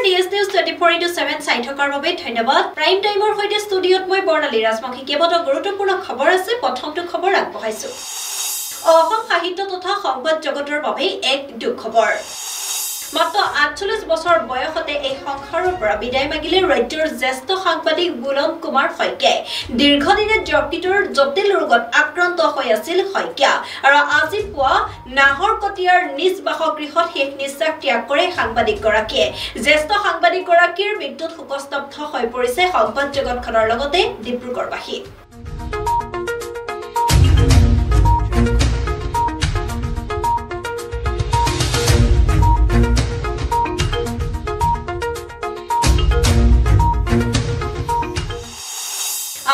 DS News 24/7 চাই থকাৰ বাবে ধন্যবাদ। প্ৰাইম টাইমৰ সৈতে ষ্টুডিঅ'ত মই বৰ্ণালী ৰাজমাখী কেইবাটাও গুৰুত্বপূৰ্ণ খবৰ আছে। প্ৰথমটো খবৰ আগবঢ়াইছো। অসম সাহিত্য তথা সংবাদ জগতৰ বাবে এক দুখ খবৰ। মাত্ৰ ৪৮ বছৰ বয়সতে এই সংসাৰৰ পৰা বিদায় মাগিলে ৰাজ্যৰ জ্যেষ্ঠ সাংবাদিক বুলন কুমাৰ শইকীয়াই। দীৰ্ঘদিনে যকৃতৰ জটিল ৰোগত আক্ৰান্ত হৈ আছিল শইকীয়া আৰু আজি পুৱা নাহৰকটীয়াৰ নিজ বাসগৃহত শেষ নিশ্বাস ত্যাগ কৰে সাংবাদিকগৰাকীয়ে। জ্যেষ্ঠ সাংবাদিকগৰাকীৰ মৃত্যুত শোকস্তব্ধ হৈ পৰিছে সংবাদ জগতখনৰ লগতে ডিব্ৰুগড়বাসী।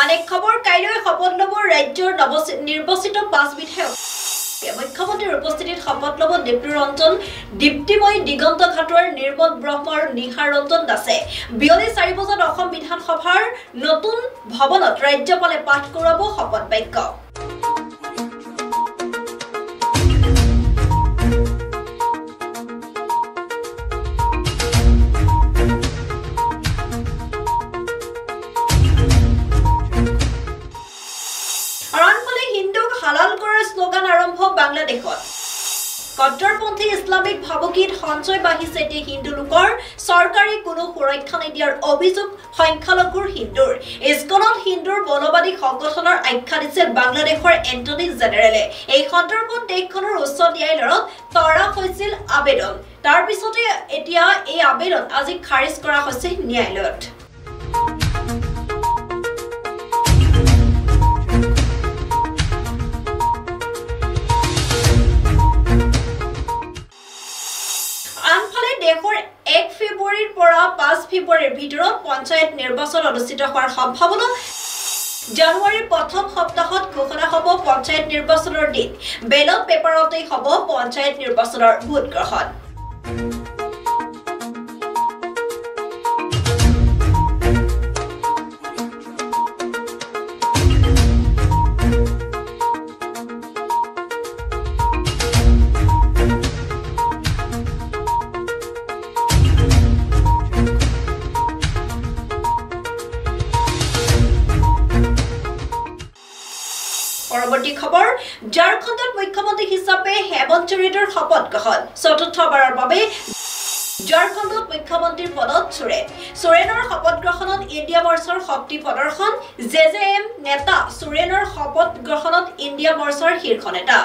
আনেক খবৰ কাইলৈ শপত ল'ব ৰাজ্যৰ নিৰ্বাচিত ৫ বিধায়ক। মুখ্যমন্ত্ৰীৰ উপস্থিতিত শপত ল'ব দীপ্তি ৰঞ্জন, দীপ্তিময় দিগন্ত ঘাটৰ নিৰ্মল ব্ৰহ্ম আৰু নিহাৰ ৰঞ্জন দাসে। বিয়লি ৪ বজাত অসম বিধানসভাৰ নতুন ভৱনত ৰাজ্যপালে পাঠ কৰাব শপত বাক্য। শ্লোগান আৰম্ভ বাংলাদেশত। কট্টৰপন্থী ইছলামিক ভাবুকিত সঞ্চয় বাঢ়িছে এতিয়া হিন্দু লোকৰ। চৰকাৰে কোনো সুৰক্ষা নিদিয়াৰ অভিযোগ সংখ্যালঘুৰ হিন্দুৰ। ইস্কনত হিন্দুৰ বলবাদী সংগঠনৰ আখ্যা দিছিল বাংলাদেশৰ এণ্টনি জেনেৰেলে। এই সন্দৰ্ভত দেশখনৰ উচ্চ ন্যায়ালয়ত তৰা হৈছিল আবেদন। তাৰ পিছতে এতিয়া এই আবেদন আজি খাৰিজ কৰা হৈছে ন্যায়ালয়ত। দেশৰ ১ ফেব্ৰুৱাৰীৰ পৰা ৫ ফেব্ৰুৱাৰীৰ ভিতৰত পঞ্চায়ত নিৰ্বাচন অনুষ্ঠিত হোৱাৰ সম্ভাৱনা। জানুৱাৰীৰ প্ৰথম সপ্তাহত ঘোষণা হ'ব পঞ্চায়ত নিৰ্বাচনৰ দিন। বেলট পেপাৰতেই হ'ব পঞ্চায়ত নিৰ্বাচনৰ ভোট গ্ৰহণ। পৰৱৰ্তী খবৰ, ঝাৰখণ্ডত মুখ্যমন্ত্ৰী হিচাপে হেমন্ত সোৰেনৰ শপত গ্ৰহণ। চতুৰ্থবাৰৰ বাবে ঝাৰখণ্ডত মুখ্যমন্ত্ৰীৰ পদত সোৰেনৰ শপত গ্ৰহণত ইণ্ডিয়া মৰ্চাৰ শক্তি প্ৰদৰ্শন। JJM নেতা সোৰেনৰ শপত গ্ৰহণত ইণ্ডিয়া মৰ্চাৰ শীৰ্ষ নেতা।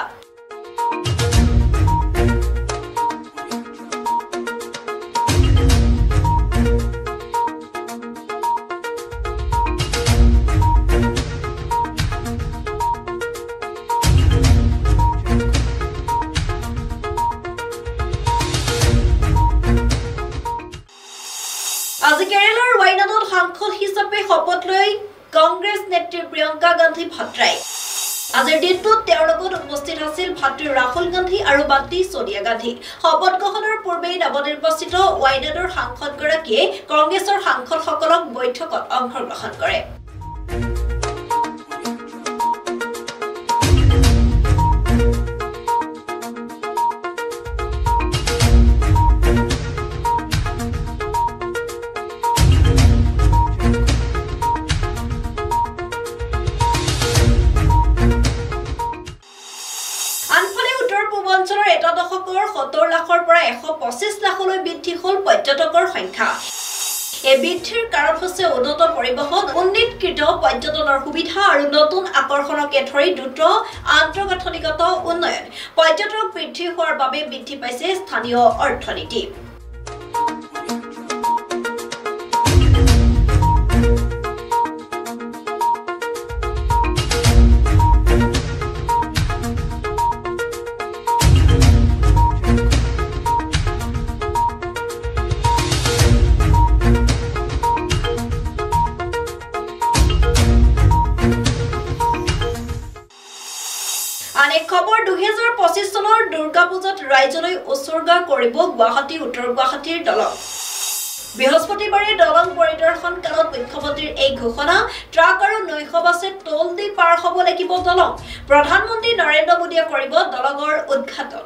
আজি কেৰেলাৰ ৱাইনাডত সাংসদ হিচাপে শপত লৈ কংগ্ৰেছ নেত্ৰী প্ৰিয়ংকা গান্ধী ভাদ্ৰাই। আজিৰ দিনটোত তেওঁৰ লগত উপস্থিত আছিল ভাতৃ ৰাহুল গান্ধী আৰু মাতৃ ছোনিয়া গান্ধী। শপত গ্ৰহণৰ পূৰ্বেই নৱনিৰ্বাচিত ৱাইনাডৰ সাংসদগৰাকীয়ে কংগ্ৰেছৰ সাংসদসকলক বৈঠকত অংশগ্ৰহণ কৰে। অঞ্চলৰ এটা দশকৰ ৭০ লাখৰ পৰা ১২৫ লাখলৈ বৃদ্ধি হ'ল পৰ্যটকৰ সংখ্যা। এই বৃদ্ধিৰ কাৰণ হৈছে উন্নত পৰিবহণ, উন্নীতকৃত পৰ্যটনৰ সুবিধা আৰু নতুন আকৰ্ষণকে ধৰি দ্ৰুত আন্তঃগাঁথনিগত উন্নয়ন। পৰ্যটক বৃদ্ধি হোৱাৰ বাবে বৃদ্ধি পাইছে স্থানীয় অৰ্থনীতি। আনেক খবৰ, ২০২৫ চনৰ দুৰ্গা পূজাত ৰাইজলৈ উৎসৰ্গা কৰিব গুৱাহাটী উত্তৰ গুৱাহাটীৰ দলং। বৃহস্পতিবাৰে দলং পৰিদৰ্শন কালত মুখ্যমন্ত্ৰীৰ এই ঘোষণা। ট্ৰাক আৰু নৈশ বাছে টোল দি পাৰ হ'ব লাগিব দলং। প্ৰধানমন্ত্ৰী নৰেন্দ্ৰ মোদীয়ে কৰিব দলঙৰ উদ্ঘাটন।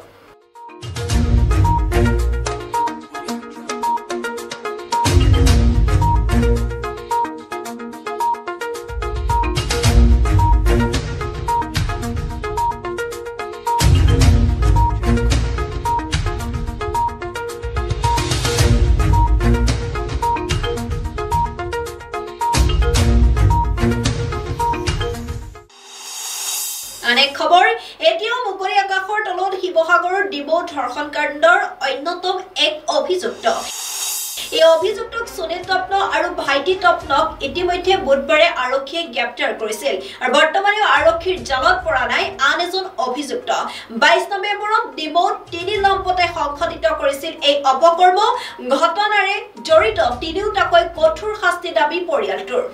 আকাশৰ তলত শিৱসাগৰৰ ডিমৌ ধৰ্ষণ কাণ্ডৰ অন্যতম এক অভিযুক্ত এই অভিযুক্তক সুনীল তপ্ন আৰু ভাইটি তপ্নক ইতিমধ্যে বুধবাৰে আৰক্ষীয়ে গ্ৰেপ্তাৰ কৰিছিল আৰু বৰ্তমানে আৰক্ষীৰ জালত পৰা নাই আন এজন অভিযুক্ত 22 নৱেম্বৰত ডিমৌত 3 লম্পতে সংঘটিত কৰিছিল এই অপকৰ্ম ঘটনাৰে জড়িত তিনিওটাকৈ কঠোৰ শাস্তি দাবী পৰিয়ালটোৰ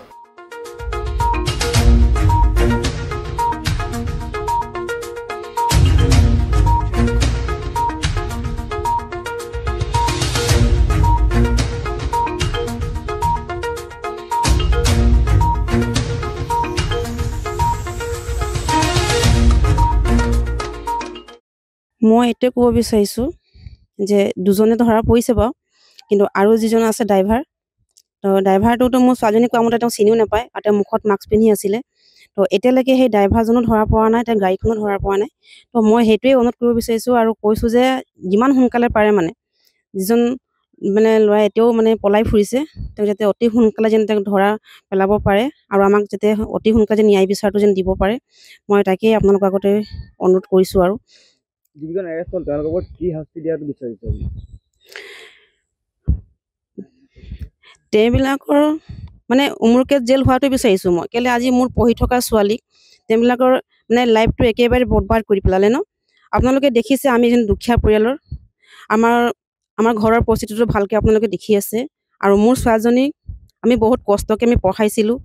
মই এতে ক'ব বিচাৰিছো যে দুজনে ধৰা পৰিছে বাৰু কিন্তু আৰু যিজন আছে ড্ৰাইভাৰ তো ড্ৰাইভাৰটোতো মোৰ ছোৱালীজনী কোৱা মতে তেওঁ চিনিও নাপায় আৰু তেওঁ মুখত মাস্ক পিন্ধি আছিলে তো এতিয়ালৈকে সেই ড্ৰাইভাৰজনো ধৰা পৰা নাই তেওঁ গাড়ীখনো ধৰা পৰা নাই তো মই সেইটোৱে অনুৰোধ কৰিব বিচাৰিছো আৰু কৈছো যে যিমান সোনকালে পাৰে মানে যিজন মানে ল'ৰা এতিয়াও মানে পলাই ফুৰিছে তেওঁ যাতে অতি সোনকালে যেন তেওঁক ধৰা পেলাব পাৰে আৰু আমাক যাতে অতি সোনকালে ন্যায় বিচাৰটো যেন দিব পাৰে মই তাকেই আপোনালোকৰ আগতে অনুৰোধ কৰিছো আৰু যিজন এৰেষ্ট হ'ল তেওঁলোকৰ কি শাস্তি দিয়াটো বিচাৰিছে তেওঁবিলাকৰ মানে উমৰকে জেল হোৱাটো বিচাৰিছো মই কেলে আজি মোৰ পঢ়ি থকা ছোৱালীক তেওঁবিলাকৰ মানে লাইফটো একেবাৰে বৰবাদ কৰি পেলালে ন আপোনালোকে দেখিছে আমি যেন দুখীয়া পৰিয়ালৰ আমাৰ ঘৰৰ পৰিস্থিতিটো ভালকৈ আপোনালোকে দেখি আছে আৰু মোৰ ছোৱালীজনীক আমি বহুত কষ্টকৈ আমি পঢ়াইছিলোঁ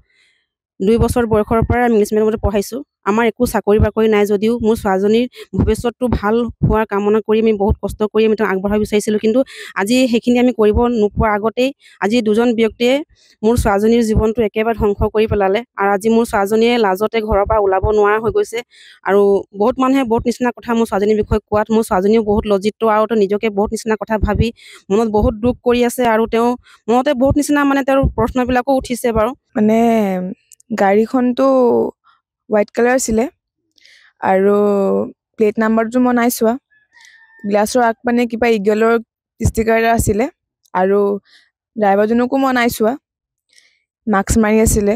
2 বছৰ বয়সৰ পৰা আমি ইংলিছ মিডিয়ামতে পঢ়াইছোঁ আমাৰ একো চাকৰি বাকৰি নাই যদিও মোৰ ছোৱালীজনীৰ ভৱিষ্যতটো ভাল হোৱাৰ কামনা কৰি আমি বহুত কষ্ট কৰি আমি তেওঁক আগবঢ়াব বিচাৰিছিলোঁ কিন্তু আজি সেইখিনি আমি কৰিব নোপোৱাৰ আগতেই আজি দুজন ব্যক্তিয়ে মোৰ ছোৱালীজনীৰ জীৱনটো একেবাৰে ধ্বংস কৰি পেলালে আৰু আজি মোৰ ছোৱালীজনীয়ে লাজতে ঘৰৰ পৰা ওলাব নোৱাৰা হৈ গৈছে আৰু বহুত মানুহে বহুত নিচিনা কথা মোৰ ছোৱালীজনীৰ বিষয়ে কোৱাত মোৰ ছোৱালীজনীও বহুত লজ্জিত আৰু তেওঁ নিজকে বহুত নিচিনা কথা ভাবি মনত বহুত দুখ কৰি আছে আৰু তেওঁ মনতে বহুত নিচিনা মানে তেওঁৰ প্ৰশ্নবিলাকো উঠিছে বাৰু মানে গাড়ীখনটো হোৱাইট কালাৰ আছিলে আৰু প্লেট নাম্বাৰটো মই নাই চোৱা গ্লাছৰ আগপানে কিবা ইগলৰ ষ্টিকাৰ এটা আছিলে আৰু ড্ৰাইভাৰজনকো মই নাই চোৱা মাস্ক মাৰি আছিলে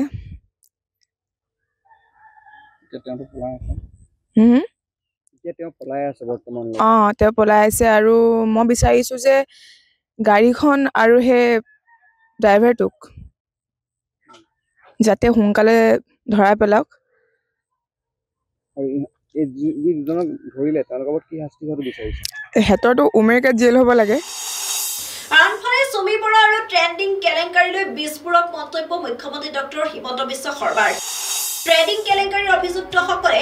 তেওঁ পলাই আছে বৰ্তমান তেওঁ পলাই আছে আৰু মই বিচাৰিছোঁ যে গাড়ীখন আৰু সেই ড্ৰাইভাৰটোক যাতে সোনকালে ধৰা পেলাওক আৰু এই যিজনক ধৰিলে তেওঁলোকৰ কি শাস্তি হোৱাটো বিচাৰিছে হেতৰটো উমেৰকে জেল হ'ব লাগে আনফালে সুমি বৰা আৰু ট্ৰেন্ডিং কেলেংকাৰীলৈ বিস্ফোৰক মন্তব্য মুখ্যমন্ত্ৰী ডক্টৰ হিমন্ত বিশ্ব শৰ্মাৰ ট্ৰেডিং কেলেংকাৰীৰ অভিযুক্তসকলে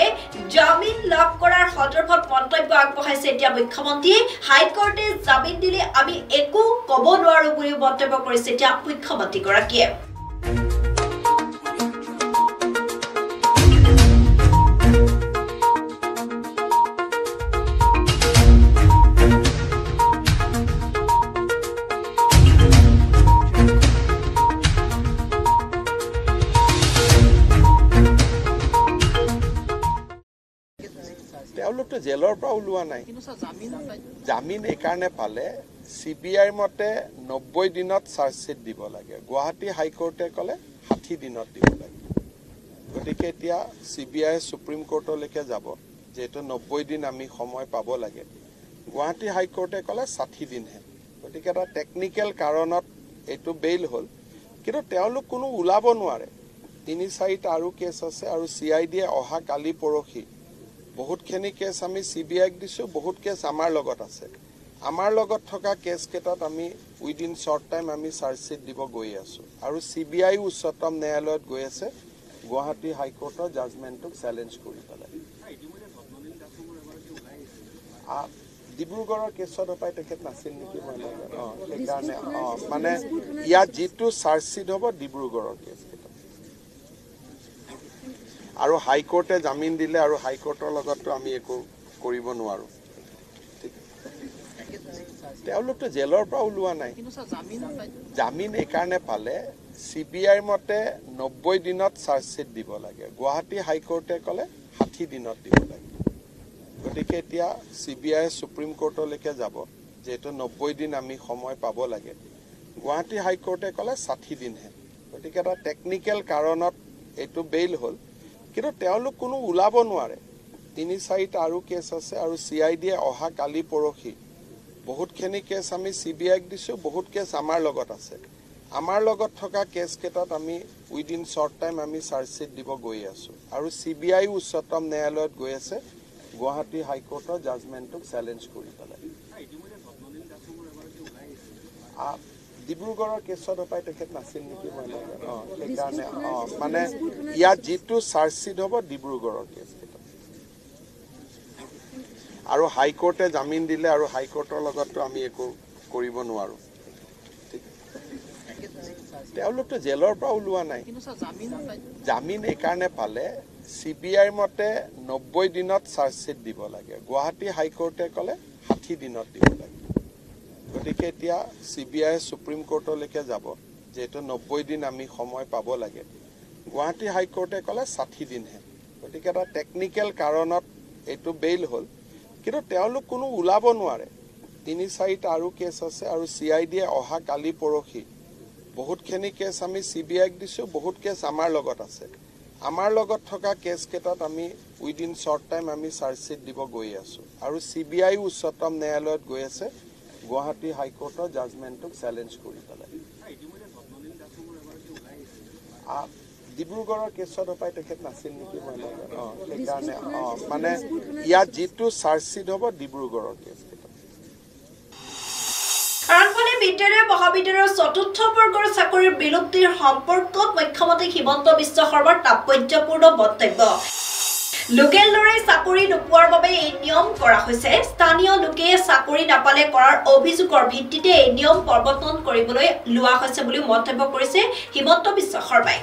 জামিন লাভ কৰাৰ সন্দৰ্ভত মন্তব্য আগবঢ়াইছে এতিয়া মুখ্যমন্ত্ৰীয়ে হাইকোৰ্টে জামিন দিলে আমি একো ক'ব নোৱাৰো বুলি মন্তব্য কৰিছে এতিয়া মুখ্যমন্ত্ৰীগৰাকীয়ে তেওঁলোকতো জেলৰ পৰা ওলোৱা নাই জামিন এইকাৰণে পালে CBI মতে 90 দিনত চাৰ্জশ্বিট দিব লাগে গুৱাহাটী হাইকোৰ্টে ক'লে 60 দিনত দিব লাগে গতিকে এতিয়া CBI সুপ্ৰিম কোৰ্টলৈকে যাব যেটো 90 দিন আমি সময় পাব লাগে গুৱাহাটী হাইকোৰ্টে ক'লে 60 দিনহে গতিকে এটা টেকনিক্যাল কাৰণত এটো বেইল হ'ল কিন্তু তেওঁলোক কোনো ওলাব নোৱাৰে 3-4টা আৰু কেছ আছে আৰু CID অহা কালি পৰখি বহুতখিনি কেছ আমি CBIক দিছো বহুত কেছ আমাৰ লগত আছে আমাৰ লগত থকা কেছ কেটাত আমি উইদিন শৰ্ট টাইম আমি চাৰ্জশ্বিট দিব গৈ আছো আৰু CBI উচ্চতম ন্যায়ালয়ত গৈ আছে গুৱাহাটী হাইকোৰ্টৰ জাজমেন্টক চ্যালেঞ্জ কৰি পেলাই ডিব্ৰুগড়ৰ কেছত পাই তেখেত নাছিল নেকি সেইকাৰণে মানে ইয়াত যিটো চাৰ্জশ্বিট হ'ব ডিব্ৰুগড়ৰ কেছ আৰু হাইকোৰ্টে জামিন দিলে আৰু হাইকোৰ্টৰ লগতো আমি একো কৰিব নোৱাৰো তেওঁলোকতো জেলৰ পৰা ওলোৱা নাই জামিন এইকাৰণে পালে CBI মতে 90 দিনত চাৰ্জশ্বিট দিব লাগে গুৱাহাটী হাইকোৰ্টে ক'লে 60 দিনত দিব লাগে গতিকে এতিয়া CBI সুপ্ৰিম কোৰ্টলৈকে যাব যেটো 90 দিন আমি সময় পাব লাগে গুৱাহাটী হাইকোৰ্টে ক'লে 60 দিনহে গতিকে এটা টেকনিক্যাল কাৰণত এটো বেইল হ'ল কিন্তু তেওঁলোক কোনো ওলাব নোৱাৰে 3-4টা আৰু কেছ আছে আৰু CIDয়ে অহা কালি পৰহি বহুতখিনি কেছ আমি CBIক দিছোঁ, বহুত কেছ আমাৰ লগত আছে। আমাৰ লগত থকা কেছ কেইটাত আমি উইদিন শ্বৰ্ট টাইম আমি চাৰ্জশ্বিট দিব গৈ আছোঁ আৰু CBI উচ্চতম ন্যায়ালয়ত গৈ আছে গুৱাহাটী হাইকোৰ্টৰ জাজমেণ্টক চেলেঞ্জ কৰি পেলাই। ডিব্ৰুগড়ৰ কেছত হপাই তেখেত নাছিল নেকি মই সেইকাৰণে মানে ইয়াত যিটো চাৰ্জশ্বিট হ'ব ডিব্ৰুগড়ৰ কেছ কেইটা আৰু হাইকোৰ্টে জামিন দিলে আৰু হাইকোৰ্টৰ লগততো আমি একো কৰিব নোৱাৰোঁ। তেওঁলোকতো জেলৰ পৰা ওলোৱা নাই, জামিন এইকাৰণে পালে CBIৰ মতে 90 দিনত চাৰ্জশ্বিট দিব লাগে, গুৱাহাটী হাইকোৰ্টে ক'লে 60 দিনত দিব লাগে। গতিকে এতিয়া CBI সুপ্ৰিম কোৰ্টলৈকে যাব, যেহেতু 90 দিন আমি সময় পাব লাগে, গুৱাহাটী হাইকোৰ্টে ক'লে 60 দিনহে। গতিকে এটা টেকনিকেল কাৰণত এইটো বেইল হ'ল, কিন্তু তেওঁলোক কোনো ওলাব নোৱাৰে। 3-4টা আৰু কেছ আছে আৰু CIDয়ে অহা কালি পৰহি বহুতখিনি কেছ আমি CBIক দিছোঁ, বহুত কেছ আমাৰ লগত আছে। আমাৰ লগত থকা কেছ কেইটাত আমি উইদিন শ্বৰ্ট টাইম আমি চাৰ্জশ্বিট দিব গৈ আছোঁ আৰু CBI উচ্চতম ন্যায়ালয়ত গৈ আছে গুৱাহাটী হাইকোৰ্টৰ জাজমেণ্টক চেলেঞ্জ কৰি পেলাই। ডিব্ৰুগড়ৰ কেছত হপাই তেখেত নাছিল নেকি মই সেইকাৰণে মানে ইয়াত যিটো চাৰ্জশ্বিট হ'ব ডিব্ৰুগড়ৰ কেছ কেইটা। আনফালে বিদ্যালয় মহাবিদ্যালয়ৰ 4ৰ্থ বৰ্গৰ চাকৰিৰ বিলুপ্তিৰ সম্পৰ্কত মুখ্যমন্ত্ৰী হিমন্ত বিশ্ব শৰ্মাৰ তাৎপৰ্যপূৰ্ণ মন্তব্য। লোকেল লৰাই চাকৰি নোপোৱাৰ বাবে এই নিয়ম কৰা হৈছে। স্থানীয় লোকে চাকৰি নাপালে কৰাৰ অভিযোগৰ ভিত্তিতে এই নিয়ম প্ৰৱৰ্তন কৰিবলৈ লোৱা হৈছে বুলি মন্তব্য কৰিছে হিমন্ত বিশ্ব শৰ্মাই।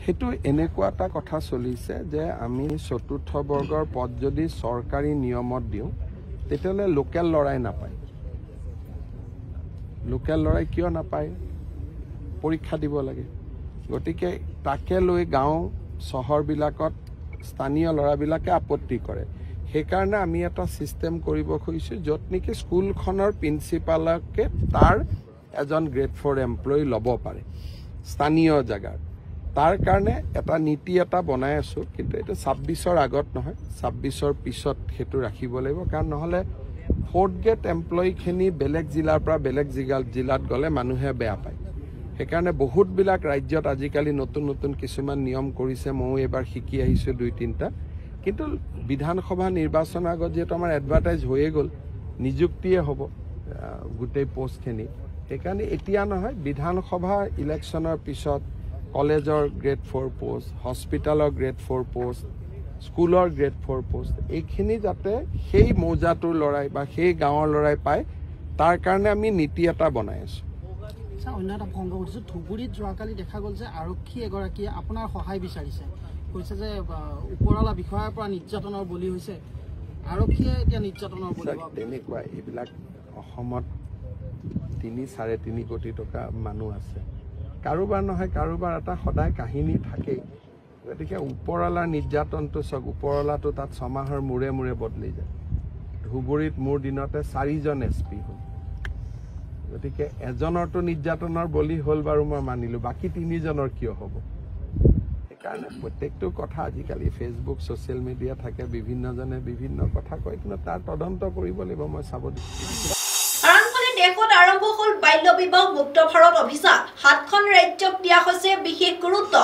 সেইটো এনেকুৱা এটা কথা চলিছে যে আমি 4ৰ্থ বৰ্গৰ পদ যদি চৰকাৰী নিয়মত দিওঁ তেতিয়াহ'লে লোকেল লৰাই নাপায়। লোকেল লৰাই কিয় নাপায়? পৰীক্ষা দিব লাগে। গতিকে তাকে লৈ গাঁও চহৰবিলাকত স্থানীয় ল'ৰাবিলাকে আপত্তি কৰে। সেইকাৰণে আমি এটা ছিষ্টেম কৰিব খুজিছোঁ য'ত নেকি স্কুলখনৰ প্ৰিন্সিপালকে তাৰ এজন গ্ৰেড 4 এমপ্লয়ী ল'ব পাৰে স্থানীয় জেগাৰ। তাৰ কাৰণে এটা নীতি এটা বনাই আছোঁ, কিন্তু এইটো 26ৰ আগত নহয়, 26ৰ পিছত সেইটো ৰাখিব লাগিব। কাৰণ নহ'লে 4th গ্ৰেড এমপ্লয়ীখিনি বেলেগ জিলাৰ পৰা বেলেগ জিলাত গ'লে মানুহে বেয়া পায়। সেইকাৰণে বহুতবিলাক ৰাজ্যত আজিকালি নতুন নতুন কিছুমান নিয়ম কৰিছে, ময়ো এইবাৰ শিকি আহিছোঁ 2-3টা। কিন্তু বিধানসভা নিৰ্বাচনৰ আগত যিহেতু আমাৰ এডভাৰটাইজ হৈয়ে গ'ল, নিযুক্তিয়ে হ'ব গোটেই পোষ্টখিনি, সেইকাৰণে এতিয়া নহয়, বিধানসভা ইলেকশ্যনৰ পিছত কলেজৰ গ্ৰেড 4 পোষ্ট, হস্পিটেলৰ গ্ৰেড 4 পোষ্ট, স্কুলৰ গ্ৰেড 4 পোষ্ট, এইখিনি যাতে সেই মৌজাটোৰ ল'ৰাই বা সেই গাঁৱৰ ল'ৰাই পায়, তাৰ কাৰণে আমি নীতি এটা বনাই আছোঁ। অন্য এটা ভংগ কৰিছোঁ, ধুবুৰীত যোৱাকালি দেখা গ'ল যে আৰক্ষী এগৰাকীয়ে আপোনাৰ সহায় বিচাৰিছে, কৈছে যে ওপৰৱালা বিষয়াৰ পৰা নিৰ্যাতনৰ বলি হৈছে, আৰক্ষীয়ে এতিয়া নিৰ্যাতনৰ বলি। তেনেকুৱা এইবিলাক অসমত 3-3.5 কোটি টকা মানুহ আছে, কাৰোবাৰ নহয় কাৰোবাৰ এটা সদায় কাহিনী থাকেই। গতিকে ওপৰৱালাৰ নিৰ্যাতনটো চাওক, ওপৰৱালাটো তাত 6 মাহৰ মূৰে মূৰে বদলি যায়। ধুবুৰীত মোৰ দিনতে 4জন SP হ'ল। গতিকে এজনৰতো নিৰ্যাতনৰ বলি হ'ল বাৰু মই মানিলোঁ, বাকী 3জনৰ কিয় হ'ব? সেইকাৰণে প্ৰত্যেকটো কথা আজিকালি ফেচবুক ছ'চিয়েল মিডিয়া থাকে, বিভিন্নজনে বিভিন্ন কথা কয়, কিন্তু তাৰ তদন্ত কৰিব লাগিব, মই চাব দিছোঁ। দেশত আৰম্ভ হ'ল বাল্য বিবাহ মুক্ত ভাৰত অভিযান। 7খন ৰাজ্যক দিয়া হৈছে বিশেষ গুৰুত্ব।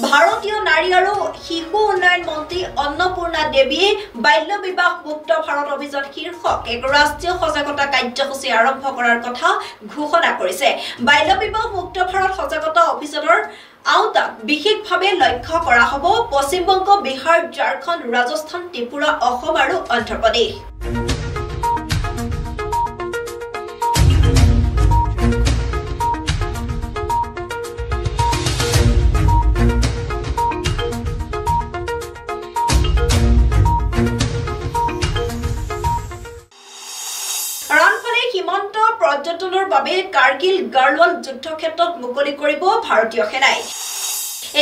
ভাৰতীয় নাৰী আৰু শিশু উন্নয়ন মন্ত্ৰী অন্নপূৰ্ণা দেৱীয়ে বাল্য বিবাহ মুক্ত ভাৰত অভিযান শীৰ্ষক এক ৰাষ্ট্ৰীয় সজাগতা কাৰ্যসূচী আৰম্ভ কৰাৰ কথা ঘোষণা কৰিছে। বাল্য বিবাহ মুক্ত ভাৰত সজাগতা অভিযানৰ আওতাত বিশেষভাৱে লক্ষ্য কৰা হ'ব পশ্চিমবংগ, বিহাৰ, ঝাৰখণ্ড, ৰাজস্থান, ত্ৰিপুৰা, অসম আৰু অন্ধ্ৰপ্ৰদেশ। পৰ্যটনৰ বাবে কাৰ্গিল গাৰৱাল যুদ্ধক্ষেত্ৰত মুকলি কৰিব ভাৰতীয় সেনাই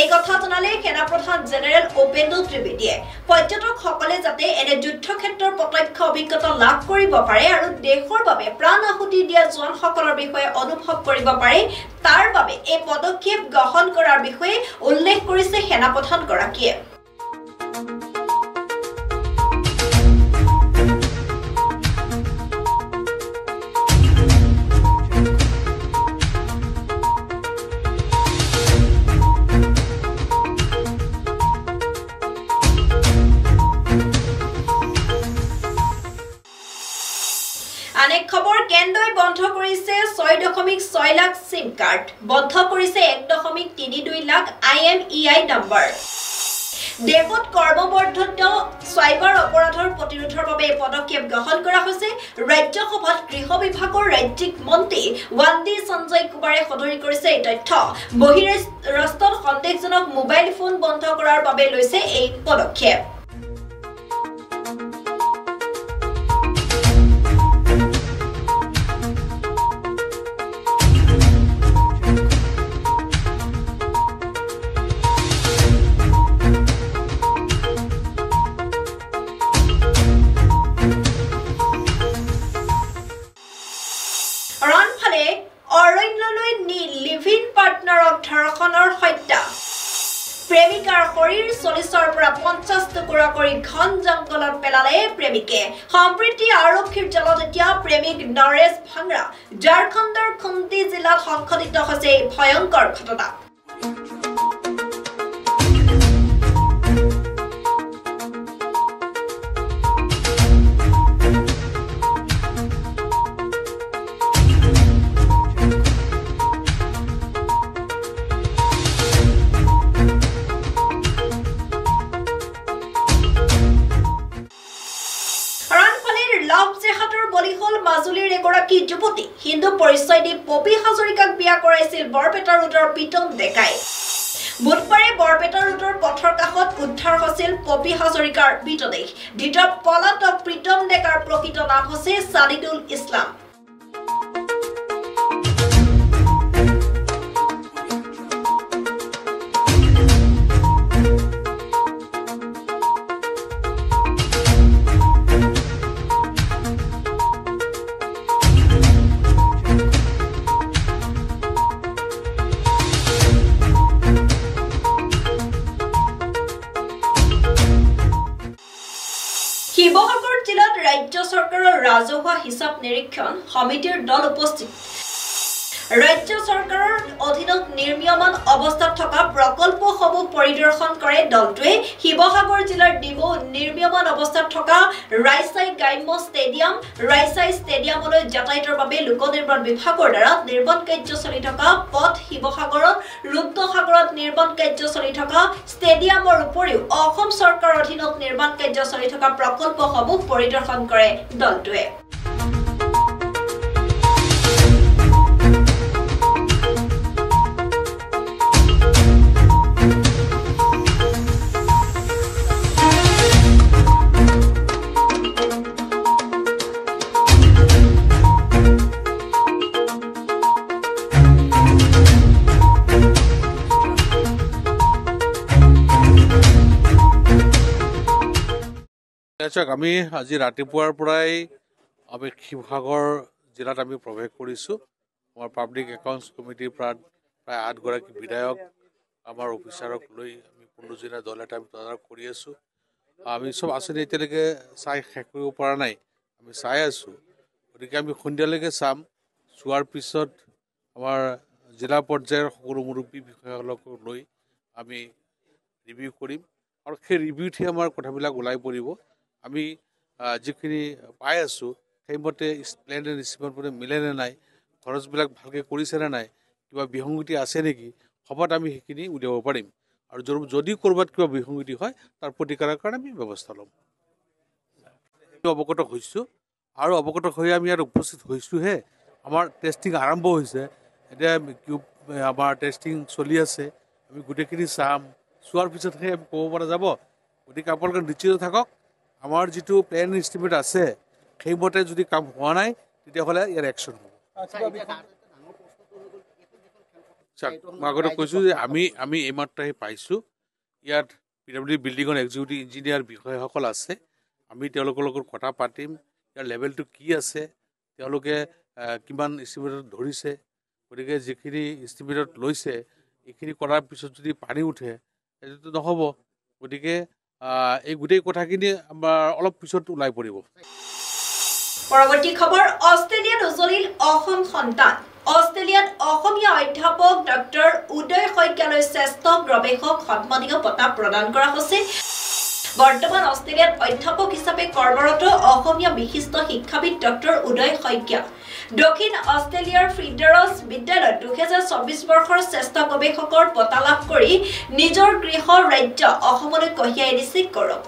এই কথা জনালে সেনা প্ৰধান জেনেৰেল উপেন্দ্ৰ ত্ৰিবেদীয়ে পৰ্যটকসকলে যাতে এনে যুদ্ধক্ষেত্ৰৰ প্ৰত্যক্ষ অভিজ্ঞতা লাভ কৰিব পাৰে আৰু দেশৰ বাবে প্ৰাণ আহুতি দিয়া জোৱানসকলৰ বিষয়ে অনুভৱ কৰিব পাৰে তাৰ বাবে এই পদক্ষেপ গ্ৰহণ কৰাৰ বিষয়ে উল্লেখ কৰিছে সেনা প্ৰধানগৰাকীয়ে अनेक खबर केंद्रই বন্ধ কৰিছে 6.6 লাখ সিম কাৰ্ড বন্ধ কৰিছে 1.32 লাখ IMEI নম্বৰ দেশত কৰ্মবৰ্ধিত সাইবাৰ অপৰাধৰ প্ৰতিৰোধৰ বাবে পদক্ষেপ গ্ৰহণ কৰা হৈছে ৰাজ্যসভাত গৃহ বিভাগৰ ৰাজ্যিক মন্ত্ৰী ওয়ান্দি সঞ্জয় কুমাৰে সদৰি কৰিছে এই তথ্য বহিৰাষ্ট্ৰত সন্দেহজনক মোবাইল ফোন বন্ধ কৰাৰ বাবে লৈছে এই পদক্ষেপ অৰণ্যলৈ নি লিভিং পাৰ্টনাৰক ধৰ্ষণৰ হত্যা প্ৰেমিকাৰ শৰীৰ 40ৰ পৰা 50 টুকুৰা কৰি ঘন জংগলত পেলালে প্ৰেমিকে সম্প্ৰীতি আৰক্ষীৰ জালত এতিয়া প্ৰেমিক নৰেশ ভাংৰা ঝাৰখণ্ডৰ খুমটি জিলাত সংঘটিত হৈছে ভয়ংকৰ ঘটনা মাজুলীৰ এগৰাকী যুৱতী হিন্দু পৰিচয় দি পপি হাজৰিকাক বিয়া কৰাইছিল বৰপেটা ৰোডৰ পিটন ডেকাই বুধবাৰে বৰপেটা ৰোডৰ পথৰ কাষত উদ্ধাৰ হৈছিল পপি হাজৰিকাৰ মৃতদেহ ধৃত পলাতক পিটন ডেকাৰ প্ৰকৃত নাম হৈছে সাদিদুল ইছলাম শিৱসাগৰ জিলাত ৰাজ্য চৰকাৰৰ ৰাজহুৱা হিচাপ নিৰীক্ষণ সমিতিৰ দল উপস্থিত ৰাজ্য চৰকাৰৰ অধীনত নিৰ্মীয়মান অৱস্থাত থকা প্ৰকল্পসমূহ পৰিদৰ্শন কৰে দলটোৱে শিৱসাগৰ জিলাৰ ডিমৌ নিৰ্মীয়মান অৱস্থাত থকা ৰাইচাই গ্ৰাম্য ষ্টেডিয়াম ৰাইচাই ষ্টেডিয়ামলৈ যাতায়াতৰ বাবে লোক নিৰ্মাণ বিভাগৰ দ্বাৰা নিৰ্মাণ কাৰ্য চলি থকা পথ শিৱসাগৰত ৰুদ্ৰসাগৰত নিৰ্মাণ কাৰ্য চলি থকা ষ্টেডিয়ামৰ উপৰিও অসম চৰকাৰৰ অধীনত নিৰ্মাণ কাৰ্য চলি থকা প্ৰকল্পসমূহ পৰিদৰ্শন কৰে দলটোৱে আমি আজি ৰাতিপুৱাৰ পৰাই আমি শিৱসাগৰ জিলাত আমি প্ৰৱেশ কৰিছোঁ আমাৰ পাব্লিক একাউণ্টছ কমিটিৰ প্ৰায় 8 গৰাকী বিধায়ক আমাৰ অফিচাৰক লৈ আমি 15 দিনীয়া দল এটা আমি তদাৰক কৰি আছোঁ আমি সব আঁচনি এতিয়ালৈকে চাই শেষ কৰিব পৰা নাই আমি চাই আছোঁ গতিকে আমি সন্ধিয়ালৈকে চাম চোৱাৰ পিছত আমাৰ জিলা পৰ্যায়ৰ সকলো মুৰব্বী বিষয়াসকলক লৈ আমি ৰিভিউ কৰিম আৰু সেই ৰিভিউতহে আমাৰ কথাবিলাক ওলাই পৰিব আমি যিখিনি পাই আছোঁ সেইমতে প্লেন এণ্ড স্কিমত মিলে নে নাই খৰচবিলাক ভালকৈ কৰিছে নে নাই কিবা বিসংগতি আছে নেকি সবত আমি সেইখিনি উলিয়াব পাৰিম আৰু যদি ক'ৰবাত কিবা বিসংগতি হয় তাৰ প্ৰতিকাৰৰ কাৰণে আমি ব্যৱস্থা ল'ম অৱগত হৈছোঁ আৰু অৱগত হৈ আমি ইয়াত উপস্থিত হৈছোঁহে আমাৰ টেষ্টিং আৰম্ভ হৈছে এতিয়া আমাৰ টেষ্টিং চলি আছে আমি গোটেইখিনি চাম চোৱাৰ পিছতহে আমি ক'ব পৰা যাব গতিকে আপোনালোকে নিশ্চিত থাকক আমাৰ যিটো প্লেন এষ্টিমেট আছে সেইমতে যদি কাম হোৱা নাই তেতিয়াহ'লে ইয়াৰ একশ্যন হ'ব মই আগতে কৈছোঁ যে আমি এইমাত্ৰ আহি পাইছোঁ। ইয়াত PWD বিল্ডিঙৰ এক্সিকিউটিভ ইঞ্জিনিয়াৰ বিষয়াসকল আছে। আমি তেওঁলোকৰ লগত কথা পাতিম, ইয়াৰ লেভেলটো কি আছে, তেওঁলোকে কিমান ইষ্টিমেটত ধৰিছে। গতিকে যিখিনি ইষ্টিমেটত লৈছে এইখিনি কৰাৰ পিছত যদি পানী উঠে সেইটোতো নহ'ব। গতিকে এই গোটেই কথাখিনি আমাৰ অলপ পিছত ওলাই পৰিব। পৰৱৰ্তী খবৰ, অষ্ট্ৰেলিয়াত উজলিল অসম সন্তান। অষ্ট্ৰেলিয়াত অসমীয়া অধ্যাপক ডক্টৰ উদয় শইকীয়ালৈ শ্ৰেষ্ঠ গৱেষক সন্মানীয় বঁটা প্ৰদান কৰা হৈছে। বৰ্তমান অষ্ট্ৰেলিয়াত অধ্যাপক হিচাপে কৰ্মৰত অসমীয়া বিশিষ্ট শিক্ষাবিদ ডক্টৰ উদয় শইকীয়া দক্ষিণ অষ্ট্ৰেলিয়াৰ ফিডাৰছ বিদ্যালয়ত 2024 বৰ্ষৰ শ্ৰেষ্ঠ গৱেষকৰ বঁটা লাভ কৰি নিজৰ গৃহ ৰাজ্য অসমলৈ কঢ়িয়াই আনিছে গৌৰৱ।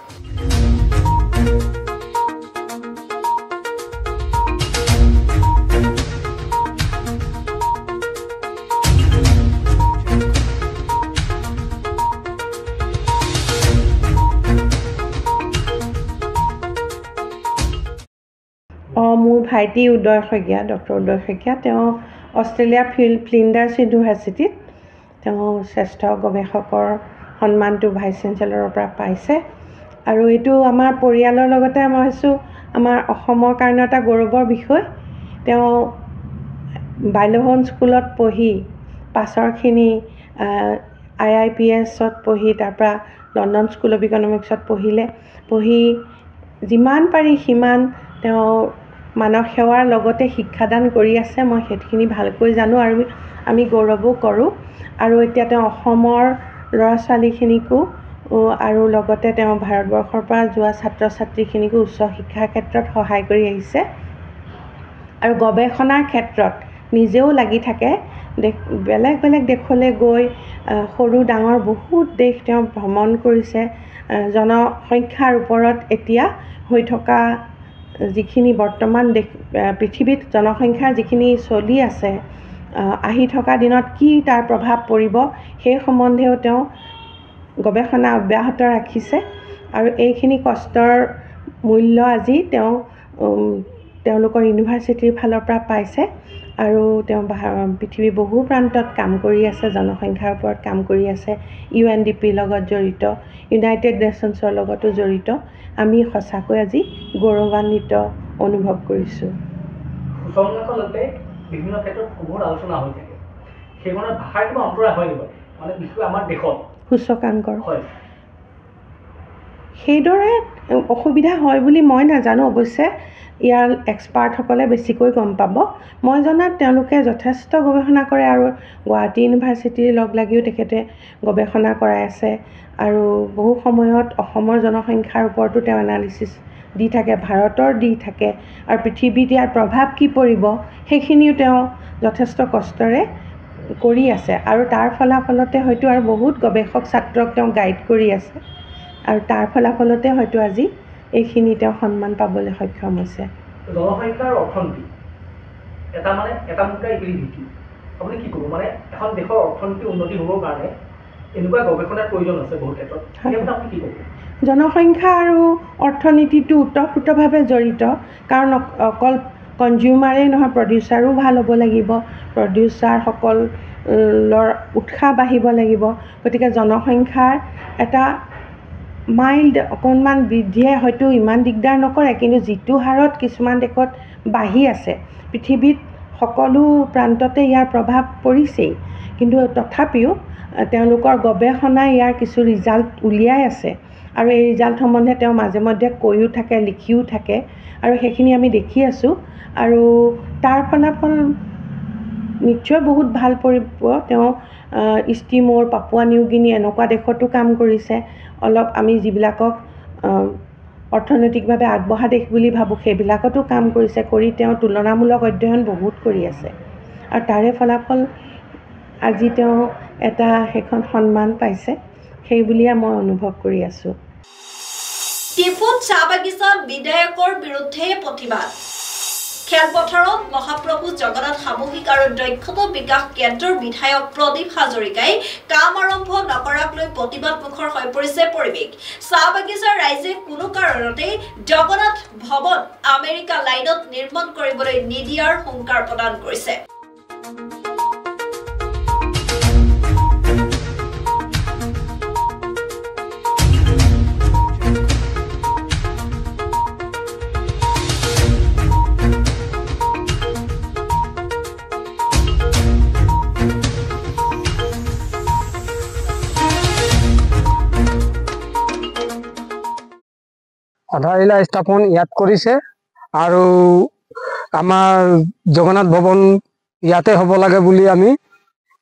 মোৰ ভাইটি উদয় শইকীয়া, ডক্টৰ উদয় শইকীয়া, তেওঁ অষ্ট্ৰেলিয়া ফ্লিণ্ডাৰ্ছ ইউনিভাৰ্চিটিত তেওঁ শ্ৰেষ্ঠ গৱেষকৰ সন্মানটো ভাইচ চেঞ্চেলৰৰ পৰা পাইছে। আৰু এইটো আমাৰ পৰিয়ালৰ লগতে মই ভাবিছোঁ আমাৰ অসমৰ কাৰণে এটা গৌৰৱৰ বিষয়। তেওঁ বাল্যভৱন স্কুলত পঢ়ি পাছৰখিনি IIPSত পঢ়ি তাৰপৰা লণ্ডন স্কুল অফ ইকনমিক্সত পঢ়ি যিমান পাৰি সিমান তেওঁ মানৱ সেৱাৰ লগতে শিক্ষাদান কৰি আছে। মই সেইখিনি ভালকৈ জানো আৰু আমি গৌৰৱো কৰোঁ। আৰু এতিয়া তেওঁ অসমৰ ল'ৰা ছোৱালীখিনিকো আৰু লগতে তেওঁ ভাৰতবৰ্ষৰ পৰা যোৱা ছাত্ৰ ছাত্ৰীখিনিকো উচ্চ শিক্ষাৰ ক্ষেত্ৰত সহায় কৰি আহিছে। আৰু গৱেষণাৰ ক্ষেত্ৰত নিজেও লাগি থাকে। বেলেগ বেলেগ দেশলৈ গৈ সৰু ডাঙৰ বহুত দেশ তেওঁ ভ্ৰমণ কৰিছে। জনসংখ্যাৰ ওপৰত এতিয়া হৈ থকা যিখিনি বৰ্তমান পৃথিৱীত জনসংখ্যাৰ যিখিনি চলি আছে, আহি থকা দিনত কি তাৰ প্ৰভাৱ পৰিব সেই সম্বন্ধেও তেওঁ গৱেষণা অব্যাহত ৰাখিছে। আৰু এইখিনি কষ্টৰ মূল্য আজি তেওঁলোকৰ ইউনিভাৰ্চিটিৰ ফালৰ পৰা পাইছে। আৰু তেওঁ পৃথিৱীৰ বহু প্ৰান্তত কাম কৰি আছে, জনসংখ্যাৰ ওপৰত কাম কৰি আছে, UNDPৰ লগত জড়িত, ইউনাইটেড নেশ্যনছৰ লগতো জড়িত। আমি সঁচাকৈ আজি গৌৰৱান্বিত অনুভৱ কৰিছোঁ। সুসংজ্ঞাকলৈকে বিভিন্ন ক্ষেত্ৰত বহুত আলোচনা হৈ থাকে, সেইখনৰ ভাষাৰ কিবা অন্তৰায় হয় নেকি? মানে বিশেষকৈ আমাৰ দেশত সূচকাংকৰ হয় সেইদৰে অসুবিধা হয় বুলি মই নাজানো। অৱশ্যে ইয়াৰ এক্সপাৰ্টসকলে বেছিকৈ গম পাব। মই জনাত তেওঁলোকে যথেষ্ট গৱেষণা কৰে আৰু গুৱাহাটী ইউনিভাৰ্চিটিৰ লগ লাগিও তেখেতে গৱেষণা কৰাই আছে। আৰু বহু সময়ত অসমৰ জনসংখ্যাৰ ওপৰতো তেওঁ এনালিচিছ দি থাকে, ভাৰতৰ দি থাকে, আৰু পৃথিৱীত ইয়াৰ প্ৰভাৱ কি পৰিব সেইখিনিও তেওঁ যথেষ্ট কষ্টৰে কৰি আছে। আৰু তাৰ ফলাফলতে হয়তো আৰু বহুত গৱেষক ছাত্ৰক তেওঁ গাইড কৰি আছে। আৰু তাৰ ফলাফলতে হয়তো আজি এইখিনি তেওঁ সন্মান পাবলৈ সক্ষম হৈছে। জনসংখ্যাৰ অৰ্থনীতি এটা মুদ্ৰাৰ ইপিলি ভিত্তি। আপুনি কি ক'ব, মানে এখন দেশৰ অৰ্থনীতি উন্নতি হ'বৰ কাৰণে এনেকুৱা গৱেষণাৰ প্ৰয়োজন আছে বহু ক্ষেত্ৰত, আপুনি কি ক'ব? জনসংখ্যা আৰু অৰ্থনীতিটো ওতঃপ্ৰোতভাৱে জড়িত। কাৰণ অকল কনজিউমাৰেই নহয়, প্ৰডিউচাৰো ভাল হ'ব লাগিব, প্ৰডিউচাৰসকলৰ উৎসাহ বাঢ়িব লাগিব। গতিকে জনসংখ্যাৰ এটা মাইল্ড অকণমান বৃদ্ধিয়ে হয়তো ইমান দিগদাৰ নকৰে, কিন্তু যিটো হাৰত কিছুমান দেশত বাঢ়ি আছে, পৃথিৱীত সকলো প্ৰান্ততে ইয়াৰ প্ৰভাৱ পৰিছেই। কিন্তু তথাপিও তেওঁলোকৰ গৱেষণাই ইয়াৰ কিছু ৰিজাল্ট উলিয়াই আছে। আৰু এই ৰিজাল্ট সম্বন্ধে তেওঁ মাজে মধ্যে কৈও থাকে, লিখিও থাকে, আৰু সেইখিনি আমি দেখি আছোঁ। আৰু তাৰ ফলাফল নিশ্চয় বহুত ভাল পৰিব। তেওঁ ইষ্টিমোৰ, পাপুৱা নিউ গিনি এনেকুৱা দেশতো কাম কৰিছে। অলপ আমি যিবিলাকক অৰ্থনৈতিকভাৱে আগবঢ়া দেশ বুলি ভাবোঁ সেইবিলাকতো কাম কৰিছে। কৰি তেওঁ তুলনামূলক অধ্যয়ন বহুত কৰি আছে। আৰু তাৰে ফলাফল আজি তেওঁ সেইখন সন্মান পাইছে, সেই বুলিয়ে মই অনুভৱ কৰি আছোঁ। টিফুত চাহ বাগিচাত বিধায়কৰ বিৰুদ্ধে প্ৰতিবাদ। খেলপথাৰত মহাপ্ৰভু জগন্নাথ সামূহিক আৰু দক্ষতা বিকাশ কেন্দ্ৰৰ বিধায়ক প্ৰদীপ হাজৰিকাই কাম আৰম্ভ নকৰাক লৈ প্ৰতিবাদমুখৰ হৈ পৰিছে পৰিৱেশ চাহ বাগিচাৰ ৰাইজে কোনো কাৰণতে জগন্নাথ ভৱন আমেৰিকা লাইনত নিৰ্মাণ কৰিবলৈ নিদিয়াৰ হুংকাৰ প্ৰদান কৰিছে আধাৰিলা স্থাপন ইয়াত কৰিছে আৰু আমাৰ জগন্নাথ ভৱন ইয়াতে হ'ব লাগে বুলি আমি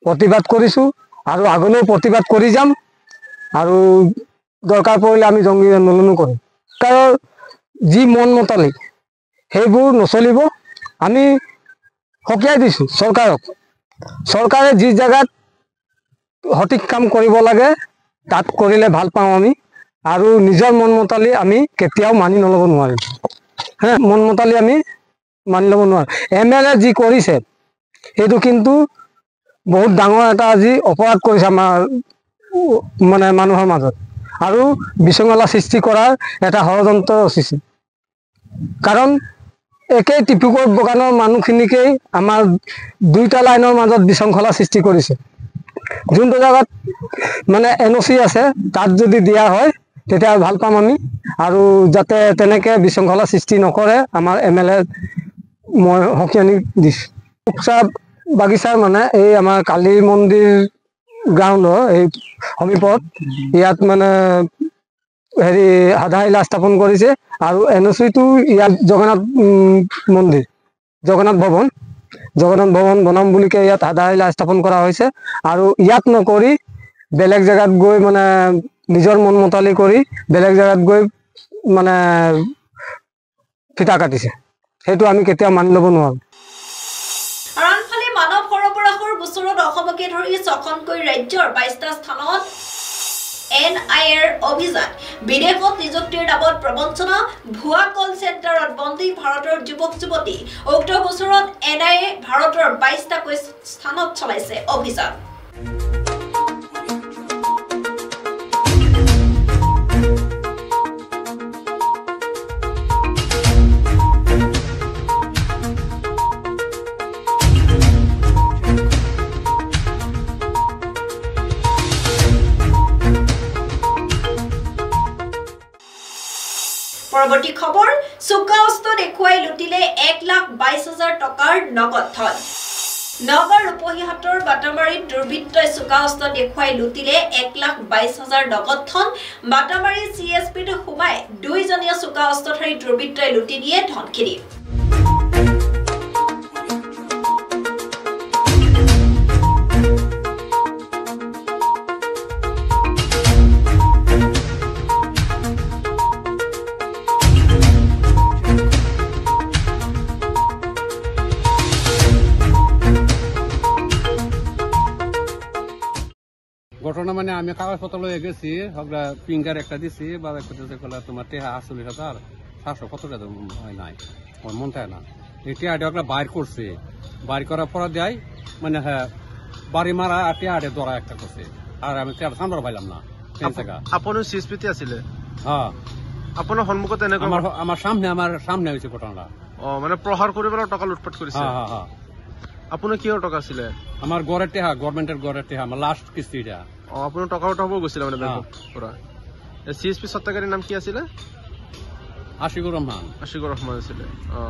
প্ৰতিবাদ কৰিছোঁ আৰু আগলৈও প্ৰতিবাদ কৰি যাম আৰু দৰকাৰ পৰিলে আমি জংগী আন্দোলনো কৰিম কাৰণ যি মন মতালি সেইবোৰ নচলিব আমি সকীয়াই দিছোঁ চৰকাৰে যি জেগাত সঠিক কাম কৰিব লাগে তাত কৰিলে ভাল পাওঁ আমি আৰু নিজৰ মন মতালি আমি কেতিয়াও মানি নল'ব নোৱাৰিম মন মতালি আমি মানি ল'ব নোৱাৰিম MLA যি কৰিছে সেইটো কিন্তু বহুত ডাঙৰ এটা আজি অপৰাধ কৰিছে আমাৰ মানে মানুহৰ মাজত আৰু বিশৃংখলা সৃষ্টি কৰাৰ এটা ষড়যন্ত্ৰ ৰচিছে কাৰণ একেই টিপুকৰ বাগানৰ মানুহখিনিকেই আমাৰ দুইটা লাইনৰ মাজত বিশৃংখলা সৃষ্টি কৰিছে যোনটো জেগাত মানে NOC আছে তাত যদি দিয়া হয় তেতিয়া ভাল পাম আমি আৰু যাতে তেনেকৈ বিশৃংখলা সৃষ্টি নকৰে আমাৰ MLA মই সকীয়ানি দিছোঁ চাহ বাগিচাৰ মানে এই আমাৰ কালী মন্দিৰ গ্ৰাউণ্ডৰ এই সমীপত ইয়াত মানে হেৰি আধাৰিলা স্থাপন কৰিছে আৰু NOC-টো ইয়াত জগন্নাথ ভৱন বনাম বুলিকে ইয়াত আধাৰিলা স্থাপন কৰা হৈছে আৰু ইয়াত নকৰি বেলেগ জেগাত গৈ মানে নিজৰ মন মতালি কৰি বেলেগ জেগাত গৈ মানে ফিটা কাটিছে সেইটো আমি কেতিয়াও মানি ল'ব নোৱাৰোঁ আনফালে মানৱ সৰবৰাহৰ গোচৰত অসমকে ধৰি ছখনকৈ ৰাজ্যৰ 22টা স্থানত NIA অভিযান বিদেশত নিযুক্তিৰ নামত প্ৰবঞ্চনা ভুৱা কল চেণ্টাৰত বন্দী ভাৰতৰ যুৱক যুৱতী উক্ত গোচৰত NIA ভাৰতৰ 22টাকৈ স্থানত চলাইছে অভিযান পৰৱৰ্তী খবৰ চোকা অস্ত্ৰ দেখুৱাই লুটিলে 1,22,000 টকাৰ নগদ ধন নগৰ ৰূপহীহাটৰ বাটামাৰীত দুৰ্বৃত্তই চোকা অস্ত্ৰ দেখুৱাই লুটিলে 1,22,000 নগদ ধন বাটামাৰী CSPত সোমাই দুইজনীয়া চোকা অস্ত্ৰধাৰী দুৰ্বৃত্তই লুটি দিয়ে ধনখিনি ঘটনা মানে আমি কাগজপত্র লয়ে গেছি ফিঙ্গার একটা দিছি বা তোমার টেহা 40,000 700 কত টাকা নাই আমার মন থাকে না এই টেহাটা বাইর করছে বাইর করার পর দেয় মানে হ্যাঁ বাড়ি মারা আর টেহাটে দরা একটা করছে আর আমি টেহাটা সামনে পাইলাম না আপনার CSPতে আছিলে হ্যাঁ আপনার সন্মুখত আমার সামনে হয়েছে ঘটনাটা মানে প্রহার করে টাকা লুটপাট করেছে হ্যাঁ হ্যাঁ আপনার কিহৰ টকা আছিলে আমাৰ গড়েৰ টেহা গভৰ্নমেন্টেৰ গড়েৰ টেহা আমাৰ লাস্ট কিস্তিটা আপনাৰ টকা উঠাব গৈছিল মানে বেংকৰ পৰা CSP সত্তাকাৰীৰ নাম কি আছিলে আশিকুর রহমান আছিলে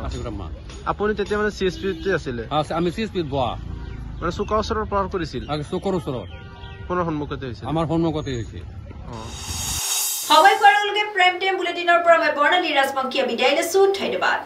আশিকুর রহমান আপুনি তেতিয়া মানে CSPতে আছিলে আমি CSPত বহা মানে চোকা ওচৰৰ প্ৰহাৰ কৰিছিল চোকৰ ওচৰত কোনৰ সন্মুখতে হৈছে আমাৰ সন্মুখতে হৈছে সময় কৰাৰ লগে প্ৰাইম টাইম বুলেটিনৰ পৰা মই বৰ্ণালী ৰাজবংশীয়ে বিদায় লৈছো ধন্যবাদ